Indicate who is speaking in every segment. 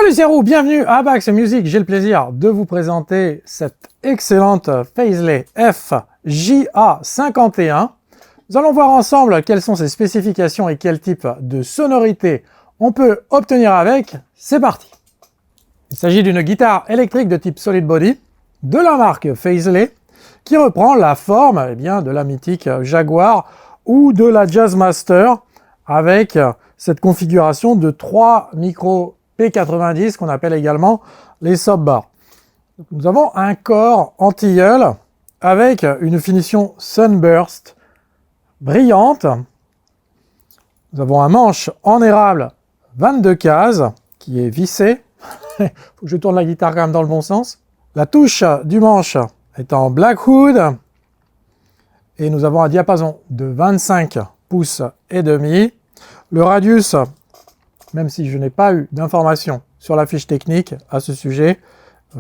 Speaker 1: Salut, c'est Roux, bienvenue à Bax Music. J'ai le plaisir de vous présenter cette excellente Paisley FJA51. Nous allons voir ensemble quelles sont ses spécifications et quel type de sonorité on peut obtenir avec. C'est parti. Il s'agit d'une guitare électrique de type Solid Body de la marque Paisley qui reprend la forme de la mythique Jaguar ou de la Jazzmaster avec cette configuration de 3 micros P90 qu'on appelle également les sub-bars. Nous avons un corps anti-tilleul avec une finition Sunburst brillante. Nous avons un manche en érable 22 cases qui est vissé. Il faut que je tourne la guitare quand même dans le bon sens. La touche du manche est en Blackwood et nous avons un diapason de 25 pouces et demi. Le radius, même si je n'ai pas eu d'informations sur la fiche technique à ce sujet,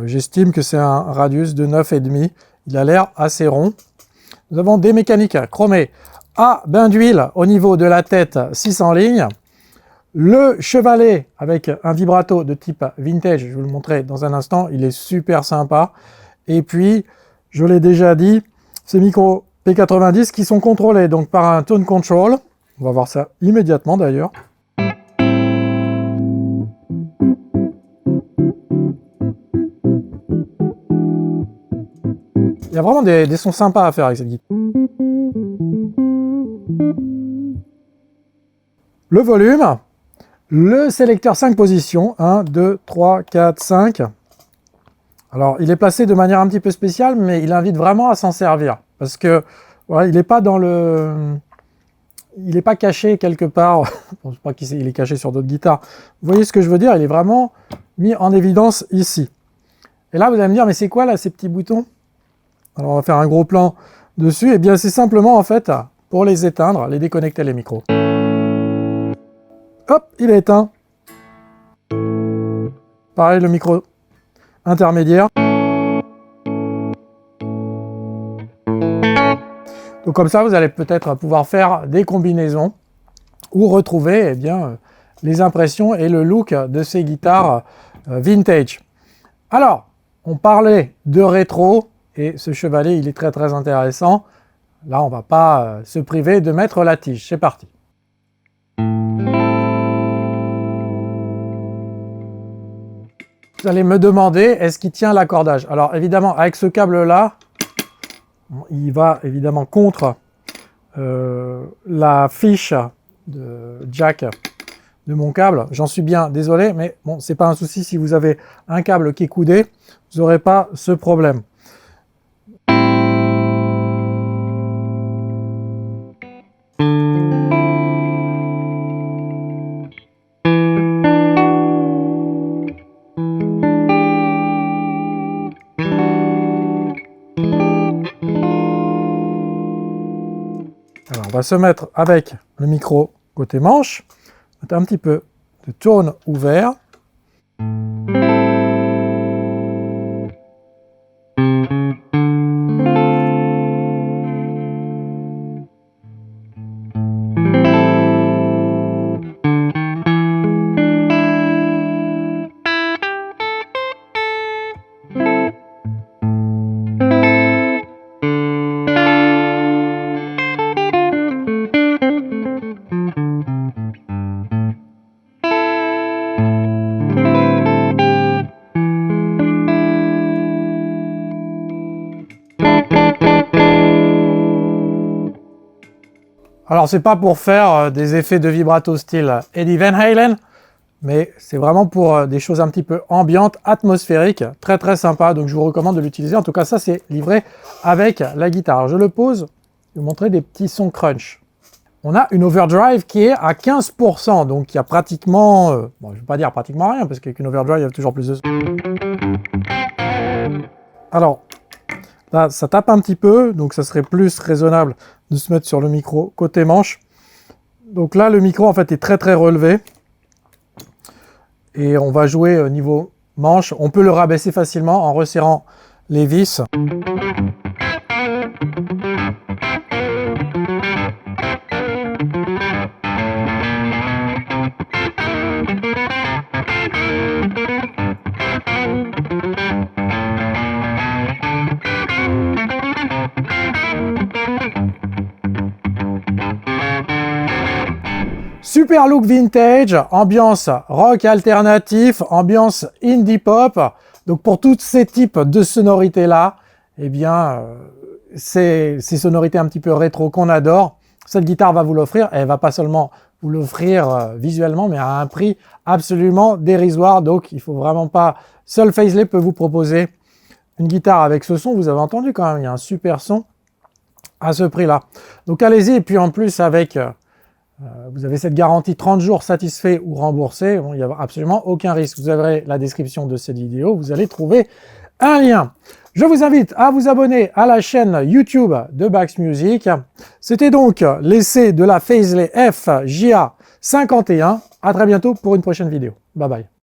Speaker 1: j'estime que c'est un radius de 9,5. Il a l'air assez rond. Nous avons des mécaniques chromées à bain d'huile au niveau de la tête 6 en ligne. Le chevalet avec un vibrato de type vintage, je vais vous le montrer dans un instant, il est super sympa. Et puis, je l'ai déjà dit, ces micros P90 qui sont contrôlés donc par un tone control. On va voir ça immédiatement d'ailleurs. Il y a vraiment des sons sympas à faire avec cette guitare. Le volume, le sélecteur 5 positions, 1, 2, 3, 4, 5. Alors, il est placé de manière un petit peu spéciale, mais il invite vraiment à s'en servir. Parce que, voilà, il n'est pas dans le... Il n'est pas caché quelque part. Bon, je ne sais pas qu'il est caché sur d'autres guitares. Vous voyez ce que je veux dire? Il est vraiment mis en évidence ici. Et là, vous allez me dire, mais c'est quoi là, ces petits boutons? Alors, on va faire un gros plan dessus. Eh bien, c'est simplement, en fait, pour les éteindre, les déconnecter les micros. Hop, il est éteint. Pareil, le micro intermédiaire. Donc comme ça, vous allez peut-être pouvoir faire des combinaisons ou retrouver les impressions et le look de ces guitares vintage. Alors, on parlait de rétro et ce chevalet, il est très très intéressant. Là, on ne va pas se priver de mettre la tige. C'est parti. Vous allez me demander, est-ce qu'il tient l'accordage? Alors évidemment, avec ce câble-là, il va évidemment contre la fiche de jack de mon câble. J'en suis bien désolé, mais bon, c'est pas un souci. Si vous avez un câble qui est coudé, vous n'aurez pas ce problème. Alors, on va se mettre avec le micro côté manche, mettre un petit peu de tone ouvert. Alors, c'est pas pour faire des effets de vibrato style Eddie Van Halen, mais c'est vraiment pour des choses un petit peu ambiantes, atmosphériques, très très sympa. Donc, je vous recommande de l'utiliser. En tout cas, ça, c'est livré avec la guitare. Je le pose, je vais vous montrer des petits sons crunch. On a une overdrive qui est à 15%, donc il y a pratiquement, bon, je ne vais pas dire pratiquement rien, parce qu'avec une overdrive, il y a toujours plus de... Alors, là, ça tape un petit peu, donc ça serait plus raisonnable de se mettre sur le micro côté manche. Donc là, le micro, en fait, est très très relevé. Et on va jouer au niveau manche. On peut le rabaisser facilement en resserrant les vis. Super look vintage, ambiance rock alternatif, ambiance indie pop. Donc pour tous ces types de sonorités-là, eh bien, ces sonorités un petit peu rétro qu'on adore, cette guitare va vous l'offrir. Elle va pas seulement vous l'offrir visuellement, mais à un prix absolument dérisoire. Donc il faut vraiment pas... Seul Paisley peut vous proposer une guitare avec ce son. Vous avez entendu quand même, il y a un super son à ce prix-là. Donc allez-y, et puis en plus avec... vous avez cette garantie 30 jours satisfait ou remboursé. Bon, il n'y a absolument aucun risque. Vous avez la description de cette vidéo, vous allez trouver un lien. Je vous invite à vous abonner à la chaîne YouTube de Bax Music. C'était donc l'essai de la Paisley FJA 51. À très bientôt pour une prochaine vidéo. Bye bye.